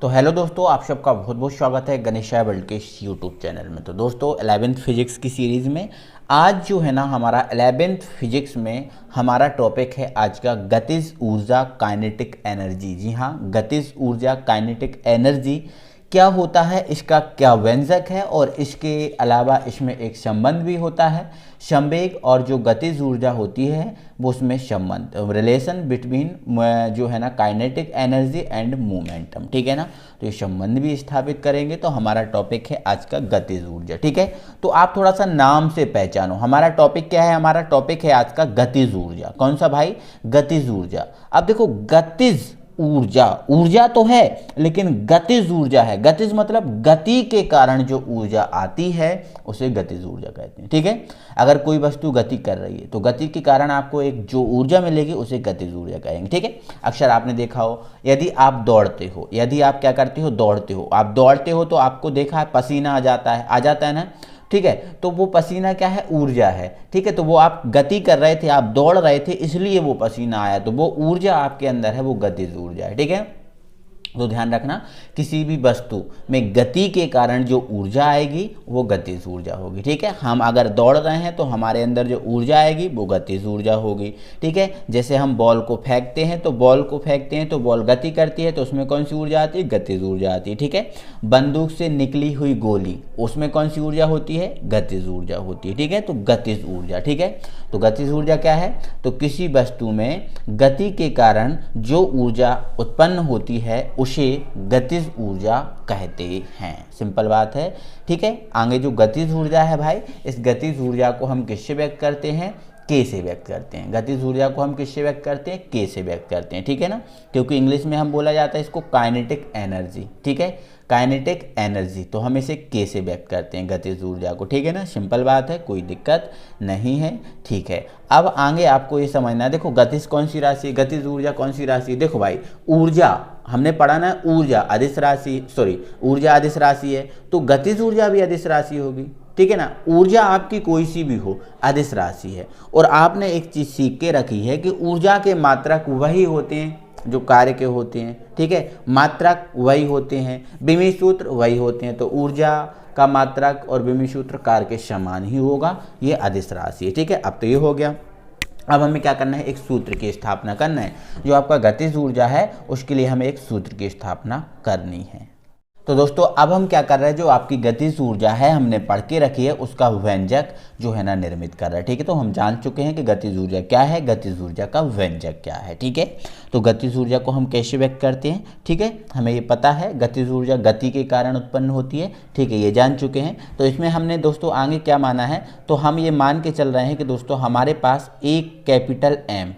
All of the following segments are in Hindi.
तो हेलो दोस्तों, आप सबका बहुत बहुत स्वागत है गणेशाय वर्ल्ड के इस यूट्यूब चैनल में। तो दोस्तों 11th फिजिक्स की सीरीज़ में आज जो है ना हमारा 11th फिजिक्स में हमारा टॉपिक है आज का गतिज ऊर्जा काइनेटिक एनर्जी। जी हाँ, गतिज ऊर्जा काइनेटिक एनर्जी क्या होता है, इसका क्या व्यंजक है और इसके अलावा इसमें एक संबंध भी होता है। संवेग और जो गतिज ऊर्जा होती है वो उसमें संबंध, रिलेशन बिटवीन जो है ना काइनेटिक एनर्जी एंड मोमेंटम, ठीक है ना। तो ये संबंध भी स्थापित करेंगे। तो हमारा टॉपिक है आज का गतिज ऊर्जा, ठीक है। तो आप थोड़ा सा नाम से पहचानो हमारा टॉपिक क्या है। हमारा टॉपिक है आज का गतिज ऊर्जा। कौन सा भाई? गतिज ऊर्जा। अब देखो, गतिज ऊर्जा, ऊर्जा तो है लेकिन गतिज ऊर्जा है। गतिज मतलब गति के कारण जो ऊर्जा आती है उसे गतिज ऊर्जा कहते हैं, ठीक है। अगर कोई वस्तु गति कर रही है तो गति के कारण आपको एक जो ऊर्जा मिलेगी उसे गतिज ऊर्जा कहेंगे, ठीक है। अक्सर आपने देखा हो, यदि आप दौड़ते हो, यदि आप क्या करते हो, दौड़ते हो, आप दौड़ते हो तो आपको देखा है पसीना आ जाता है ना, ठीक है। तो वो पसीना क्या है? ऊर्जा है, ठीक है। तो वो आप गति कर रहे थे, आप दौड़ रहे थे, इसलिए वो पसीना आया, तो वो ऊर्जा आपके अंदर है, वो गतिज ऊर्जा है, ठीक है। तो ध्यान रखना, किसी भी वस्तु में गति के कारण जो ऊर्जा आएगी वो गतिज ऊर्जा होगी, ठीक है। हम अगर दौड़ रहे हैं तो हमारे अंदर जो ऊर्जा आएगी वो गतिज ऊर्जा होगी, ठीक है। जैसे हम बॉल को फेंकते हैं तो बॉल गति करती है, तो उसमें कौन सी ऊर्जा आती है? गतिज ऊर्जा आती है, ठीक है। बंदूक से निकली हुई गोली, उसमें कौन सी ऊर्जा होती है? गतिज ऊर्जा होती है, ठीक है। तो गतिज ऊर्जा, ठीक है। तो गतिज ऊर्जा क्या है? तो किसी वस्तु में गति के कारण जो ऊर्जा उत्पन्न होती है उसे गतिज ऊर्जा कहते हैं। सिंपल बात है, ठीक है। आगे जो गतिज ऊर्जा है भाई, इस गतिज ऊर्जा को हम किससे व्यक्त करते हैं? के से व्यक्त करते हैं। गतिज ऊर्जा को हम किससे व्यक्त करते हैं? के से व्यक्त करते हैं, ठीक है ना। क्योंकि इंग्लिश में हम बोला जाता है इसको काइनेटिक एनर्जी, ठीक है। काइनेटिक एनर्जी, तो हम इसे के से व्यक्त करते हैं गतिज ऊर्जा को, ठीक है ना। सिंपल बात है, कोई दिक्कत नहीं है, ठीक है। अब आगे आपको ये समझना है, देखो गतिज कौन सी राशि है, गतिज ऊर्जा कौन सी राशि है। देखो भाई, ऊर्जा हमने पढ़ा ना, ऊर्जा अदिश राशि, ऊर्जा अदिश राशि है, तो गतिज ऊर्जा भी अदिश राशि होगी, ठीक है ना। ऊर्जा आपकी कोई सी भी हो, अदिश राशि है। और आपने एक चीज सीख के रखी है कि ऊर्जा के मात्रक वही होते हैं जो कार्य के होते हैं, ठीक है। मात्रक वही होते हैं, विमी सूत्र वही होते हैं। तो ऊर्जा का मात्रक और विमी सूत्र कार्य के समान ही होगा, ये अदिश राशि है, ठीक है। अब तो ये हो गया। अब हमें क्या करना है? एक सूत्र की स्थापना करना है। जो आपका गतिज ऊर्जा है उसके लिए हमें एक सूत्र की स्थापना करनी है। तो दोस्तों अब हम क्या कर रहे हैं, जो आपकी गतिज ऊर्जा है हमने पढ़ के रखी है, उसका व्यंजक जो है ना निर्मित कर रहे हैं, ठीक है। तो हम जान चुके हैं कि गतिज ऊर्जा क्या है, गतिज ऊर्जा का व्यंजक क्या है, ठीक है। तो गतिज ऊर्जा को हम कैसे व्यक्त करते हैं, ठीक है, हमें ये पता है। गतिज ऊर्जा गति के कारण उत्पन्न होती है, ठीक है, ये जान चुके हैं। तो इसमें हमने दोस्तों आगे क्या माना है, तो हम ये मान के चल रहे हैं कि दोस्तों हमारे पास एक कैपिटल एम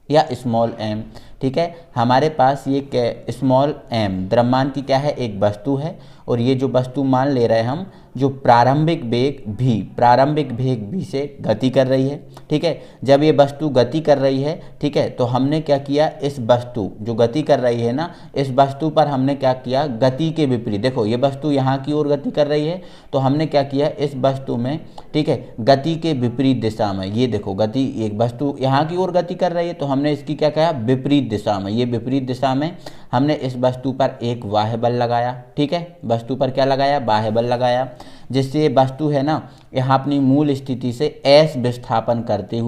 या स्मॉल एम, ठीक है, हमारे पास ये स्मॉल एम द्रव्यमान की क्या है? एक वस्तु है। और ये जो वस्तु मान ले रहे हैं हम, जो प्रारंभिक वेग भी से गति कर रही है, ठीक है। जब ये वस्तु गति कर रही है, ठीक है, तो हमने क्या किया, इस वस्तु जो गति कर रही है ना, इस वस्तु पर हमने क्या किया, गति के विपरीत, देखो ये वस्तु यहाँ की ओर गति कर रही है, तो हमने क्या किया, इस वस्तु में, ठीक है, गति के विपरीत दिशा में, ये देखो गति, एक वस्तु यहाँ की ओर गति कर रही है, तो हमने इसकी क्या कहा, विपरीत दिशा में, ये विपरीत दिशा में हमने इस वस्तु पर एक बाह्य बल लगाया, ठीक है। वस्तु पर क्या लगाया? बाह्य बल लगाया, जिससे ये वस्तु है ना यहाँ अपनी मूल स्थिति से एस विस्थापन करते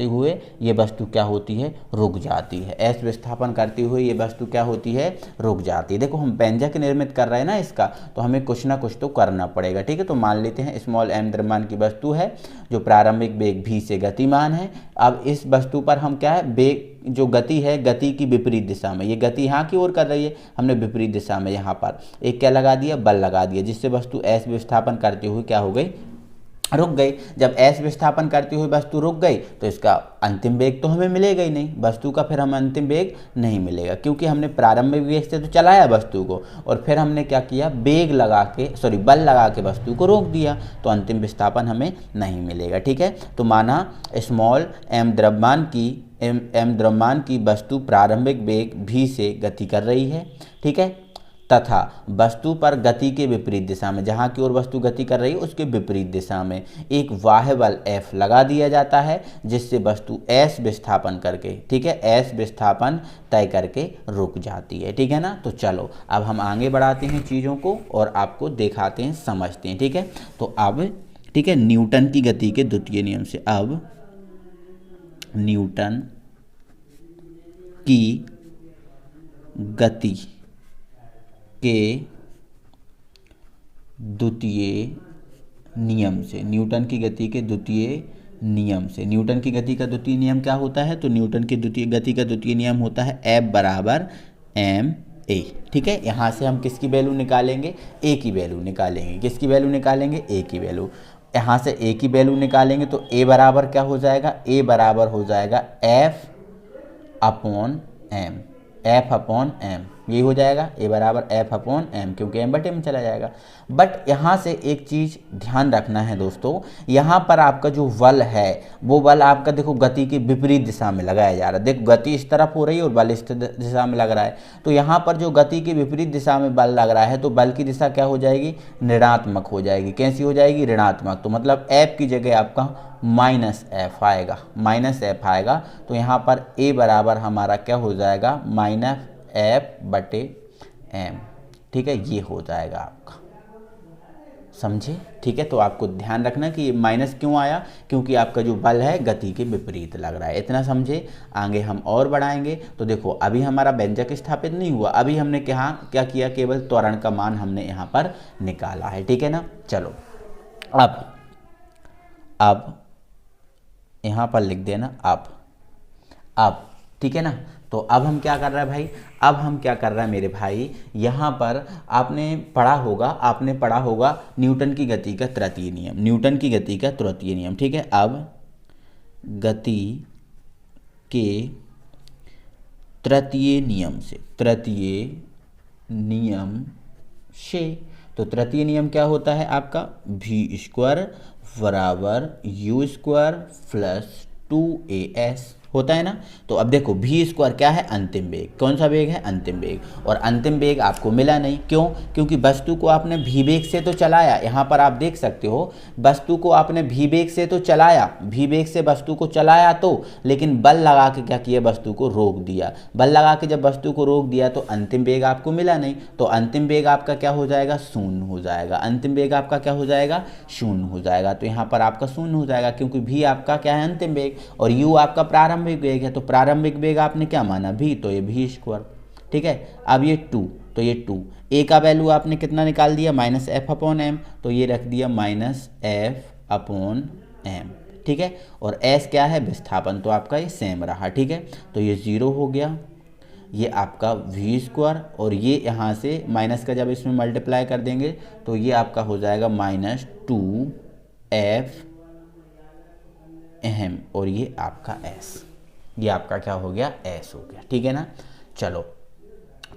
हुए ये वस्तु क्या होती है? रुक जाती है। एस विस्थापन करते हुए ये वस्तु क्या होती है? रुक जाती है। देखो हम व्यंजक निर्मित कर रहे हैं ना इसका, तो हमें कुछ ना कुछ तो करना पड़ेगा, ठीक है। तो मान लेते हैं स्मॉल एम द्रव्यमान की वस्तु है जो प्रारंभिक वेग v से गतिमान है। अब इस वस्तु पर हम क्या है, वेग जो गति है, गति की विपरीत दिशा में, ये गति यहाँ की ओर कर रही है, हमने विपरीत दिशा में यहाँ पर एक क्या लगा दिया? बल लगा दिया, जिससे वस्तु एस विस्थापन करते हुए क्या हो गई? रुक गई। जब एस विस्थापन करती हुई वस्तु रुक गई तो इसका अंतिम वेग तो हमें मिलेगा ही नहीं, वस्तु का फिर हमें अंतिम वेग नहीं मिलेगा, क्योंकि हमने प्रारंभिक वेग से तो चलाया वस्तु को और फिर हमने क्या किया, बल लगा के वस्तु को रोक दिया, तो अंतिम विस्थापन हमें नहीं मिलेगा, ठीक है। तो माना स्मॉल एम द्रव्यमान की वस्तु प्रारंभिक वेग v से गति कर रही है, ठीक है। तथा वस्तु पर गति के विपरीत दिशा में, जहाँ की ओर वस्तु गति कर रही है उसके विपरीत दिशा में एक बाह्य बल F लगा दिया जाता है, जिससे वस्तु S विस्थापन करके, ठीक है, S विस्थापन तय करके रुक जाती है। ठीक है ना। तो चलो अब हम आगे बढ़ाते हैं चीज़ों को और आपको दिखाते हैं, समझते हैं। ठीक है। तो अब ठीक है, न्यूटन की गति के द्वितीय नियम से, अब न्यूटन की गति के द्वितीय नियम से, न्यूटन की गति के द्वितीय नियम से, न्यूटन की गति का द्वितीय नियम क्या होता है? तो न्यूटन की द्वितीय गति का द्वितीय नियम होता है F बराबर ma। ठीक है। यहाँ से हम किसकी वैल्यू निकालेंगे? ए की वैल्यू निकालेंगे। किसकी वैल्यू निकालेंगे? ए की वैल्यू। यहाँ से ए की वैल्यू निकालेंगे तो ए बराबर क्या हो जाएगा? ए बराबर हो जाएगा F upon m, F upon m, ये हो जाएगा ए बराबर F अपॉन एम, क्योंकि एम बटे में चला जाएगा। बट यहाँ से एक चीज़ ध्यान रखना है दोस्तों, यहाँ पर आपका जो बल है वो बल आपका देखो गति की विपरीत दिशा में लगाया जा रहा है। देखो गति इस तरफ हो रही है और बल इस दिशा में लग रहा है, तो यहाँ पर जो गति की विपरीत दिशा में बल लग रहा है तो बल की दिशा क्या हो जाएगी? ऋणात्मक हो जाएगी। कैसी हो जाएगी? ऋणात्मक। तो मतलब F की जगह आपका माइनस एफ आएगा, माइनस एफ आएगा। तो यहाँ पर ए बराबर हमारा क्या हो जाएगा? माइनस एफ बटे एम। ठीक है, ये हो जाएगा आपका, समझे? ठीक है। तो आपको ध्यान रखना कि ये माइनस क्यों आया, क्योंकि आपका जो बल है गति के विपरीत लग रहा है। इतना समझे। आगे हम और बढ़ाएंगे तो देखो अभी हमारा व्यंजक स्थापित नहीं हुआ, अभी हमने क्या किया? केवल त्वरण का मान हमने यहाँ पर निकाला है। ठीक है ना। चलो अब यहाँ पर लिख देना अब। ठीक है ना। तो अब हम क्या कर रहे हैं भाई? अब हम क्या कर रहे हैं मेरे भाई? यहाँ पर आपने पढ़ा होगा न्यूटन की गति का तृतीय नियम, न्यूटन की गति का तृतीय नियम। ठीक है। अब गति के तृतीय नियम से, तो तृतीय नियम क्या होता है आपका? v² बराबर u² प्लस 2as होता है ना। तो अब देखो v² क्या है? अंतिम वेग। कौन सा वेग है? अंतिम वेग। और अंतिम वेग आपको मिला नहीं, क्यों? क्योंकि वस्तु को आपने v वेग से तो चलाया, यहाँ पर आप देख सकते हो वस्तु को आपने v वेग से तो चलाया, v वेग से वस्तु को चलाया तो, लेकिन बल लगा के क्या किया? वस्तु को रोक दिया। बल लगा के जब वस्तु को रोक दिया तो अंतिम वेग आपको मिला नहीं, तो अंतिम वेग आपका क्या हो जाएगा? शून्य हो जाएगा। अंतिम वेग आपका क्या हो जाएगा? शून्य हो जाएगा। तो यहाँ पर आपका शून्य हो जाएगा, क्योंकि v आपका क्या है? अंतिम वेग, और u आपका प्रारंभिक वेग है। तो प्रारंभिक वेग आपने क्या माना? v, तो ये v²। ठीक है। अब ये 2, तो ये 2, a का वैल्यू आपने कितना निकाल दिया? माइनस एफ अपॉन एम, तो ये रख दिया माइनस एफ अपॉन एम। ठीक है। और s क्या है? विस्थापन, तो आपका ये सेम रहा। ठीक है। तो ये 0 हो गया, ये आपका v², और ये यहाँ से माइनस का जब इसमें मल्टीप्लाई कर देंगे तो ये आपका हो जाएगा माइनस 2f एम, और ये आपका s, ये आपका क्या हो गया? s हो गया। ठीक है ना। चलो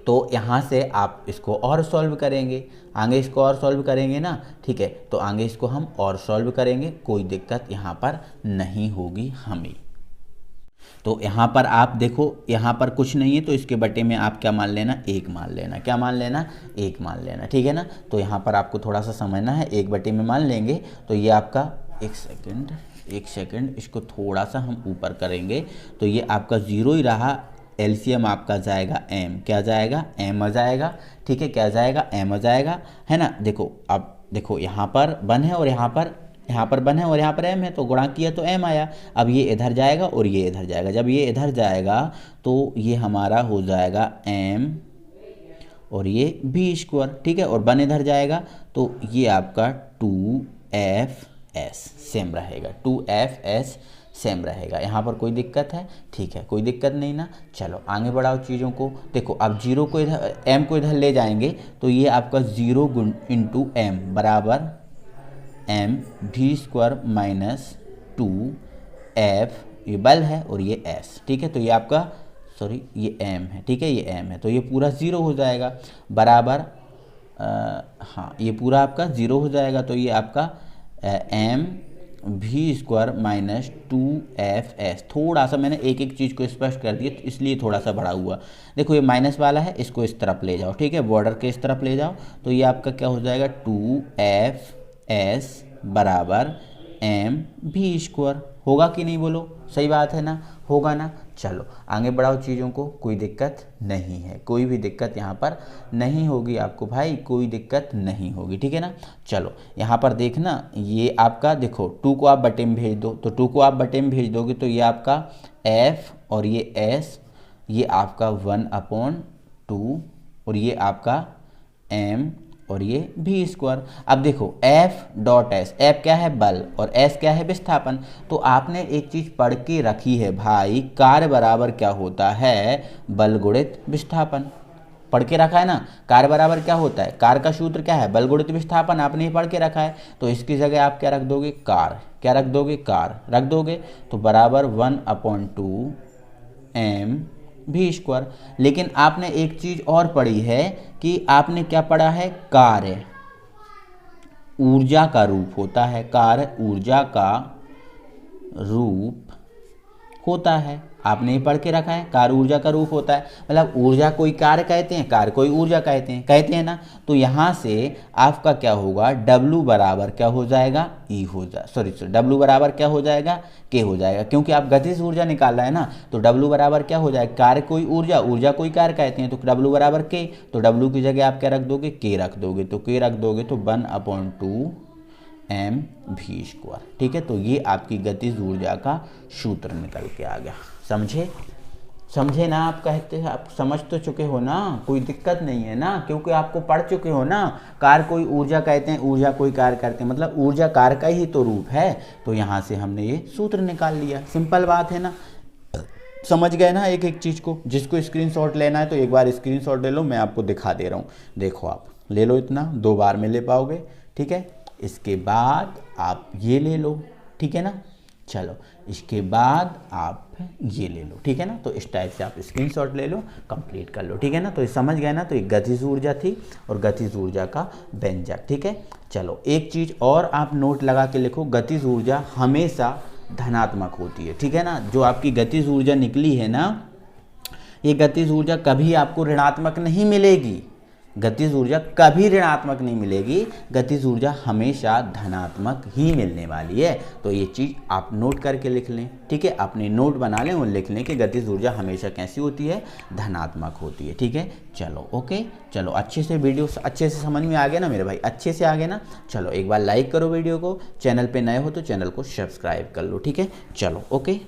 तो यहाँ से आप इसको और सॉल्व करेंगे, आगे इसको और सॉल्व करेंगे ना। ठीक है। तो आगे इसको हम और सॉल्व करेंगे, कोई दिक्कत यहाँ पर नहीं होगी हमें। तो यहाँ पर आप देखो, यहाँ पर कुछ नहीं है तो इसके बटे में आप क्या मान लेना? 1 मान लेना। क्या मान लेना? 1 मान लेना। ठीक है ना। तो यहाँ पर आपको थोड़ा सा समझना है, 1 बटे में मान लेंगे तो ये आपका, एक सेकंड इसको थोड़ा सा हम ऊपर करेंगे तो ये आपका 0 ही रहा। एलसीएम आपका जाएगा m, क्या जाएगा? m आ जाएगा। ठीक है। क्या जाएगा? m आ जाएगा, है ना। देखो अब देखो यहाँ पर 1 है और यहाँ पर 1 है और यहाँ पर m है, तो गुणा किया तो m आया। अब ये इधर जाएगा और ये इधर जाएगा, जब ये इधर जाएगा तो ये हमारा हो जाएगा m और ये v²। ठीक है। और 1 इधर जाएगा तो ये आपका 2fs सेम रहेगा, 2fs सेम रहेगा। यहाँ पर कोई दिक्कत है? ठीक है, कोई दिक्कत नहीं ना। चलो आगे बढ़ाओ चीज़ों को। देखो अब 0 को इधर, m को इधर ले जाएंगे तो ये आपका 0 इंटू m बराबर m v² माइनस 2f, ये बल है और ये s। ठीक है। तो ये आपका, सॉरी ये m है। ठीक है, ये m है, तो ये पूरा 0 हो जाएगा बराबर, हाँ ये पूरा आपका 0 हो जाएगा। तो ये आपका m we square minus 2f(s). थोड़ा सा मैंने एक एक चीज़ को स्पष्ट कर दिया तो इसलिए थोड़ा सा बड़ा हुआ। देखो ये माइनस वाला है, इसको इस तरफ ले जाओ, ठीक है, बॉर्डर के इस तरफ ले जाओ, तो ये आपका क्या हो जाएगा 2f(s) बराबर mv²। होगा कि नहीं बोलो, सही बात है ना, होगा ना। चलो आगे बढ़ाओ चीज़ों को, कोई दिक्कत नहीं है, कोई भी दिक्कत यहाँ पर नहीं होगी आपको भाई, कोई दिक्कत नहीं होगी, ठीक है ना। चलो यहाँ पर देखना, ये आपका देखो 2 को आप बटे में भेज दो, तो 2 को आप बटे में भेज दोगे तो ये आपका f और ये s, ये आपका 1/2 और ये आपका m और ये v²। अब देखो f.s, f क्या है बल और s क्या है विस्थापन। तो आपने एक चीज पढ़ के रखी है भाई, कार्य बराबर क्या होता है, बल गुणित विस्थापन। पढ़ के रखा है ना, कार्य बराबर क्या होता है, कार्य का सूत्र क्या है, बल गुणित विस्थापन, आपने पढ़ के रखा है। तो इसकी जगह आप क्या रख दोगे, कार्य, क्या रख दोगे, कार्य रख दोगे, तो बराबर 1/2 mv²। लेकिन आपने एक चीज और पढ़ी है कि आपने क्या पढ़ा है, कार्य ऊर्जा का रूप होता है, कार्य ऊर्जा का रूप होता है, आपने पढ़ के रखा है, कार्य ऊर्जा का रूप होता है। मतलब ऊर्जा कोई कार्य कहते हैं, कार्य कोई ऊर्जा कहते हैं ना। तो यहाँ से आपका क्या होगा, W बराबर क्या हो जाएगा, E हो जाए, सॉरी W बराबर क्या हो जाएगा, K हो जाएगा, क्योंकि आप गतिज ऊर्जा निकाल रहे हैं ना। तो W बराबर क्या हो जाएगा, कार्य कोई ऊर्जा, ऊर्जा कोई कार्य कहते हैं, तो W बराबर K। तो W की जगह आप क्या रख दोगे, K रख दोगे, तो K रख दोगे तो 1/2 mv²। ठीक है, तो ये आपकी गतिज ऊर्जा का सूत्र निकल के आ गया। समझे ना, आप कहते हैं, आप समझ तो चुके हो ना, कोई दिक्कत नहीं है ना, क्योंकि आपको पढ़ चुके हो ना, कार्य कोई ऊर्जा कहते हैं, ऊर्जा कोई कार्य करते हैं, मतलब ऊर्जा कार्य का ही तो रूप है। तो यहाँ से हमने ये सूत्र निकाल लिया, सिंपल बात है ना, समझ गए ना एक एक चीज़ को। जिसको स्क्रीनशॉट लेना है तो एक बार स्क्रीनशॉट ले लो, मैं आपको दिखा दे रहा हूँ, देखो आप ले लो, इतना 2 बार में ले पाओगे, ठीक है। इसके बाद आप ये ले लो, ठीक है ना। चलो इसके बाद आप ये ले लो, ठीक है ना। तो इस टाइप से आप स्क्रीनशॉट ले लो, कंप्लीट कर लो, ठीक है ना। तो समझ गए ना, तो एक गतिज ऊर्जा थी और गतिज ऊर्जा का व्यंजक, ठीक है। चलो एक चीज़ और आप नोट लगा के लिखो, गतिज ऊर्जा हमेशा धनात्मक होती है, ठीक है ना। जो आपकी गतिज ऊर्जा निकली है ना, ये गतिज ऊर्जा कभी आपको ऋणात्मक नहीं मिलेगी, गतिज ऊर्जा कभी ऋणात्मक नहीं मिलेगी, गतिज ऊर्जा हमेशा धनात्मक ही मिलने वाली है। तो ये चीज़ आप नोट करके लिख लें, ठीक है, अपने नोट बना लें और लिख लें कि गतिज ऊर्जा हमेशा कैसी होती है, धनात्मक होती है, ठीक है। चलो ओके, चलो अच्छे से वीडियो अच्छे से समझ में आ गया ना मेरे भाई, अच्छे से आ गया ना। चलो एक बार लाइक करो वीडियो को, चैनल पे नए हो तो चैनल को सब्सक्राइब कर लो, ठीक है। चलो ओके।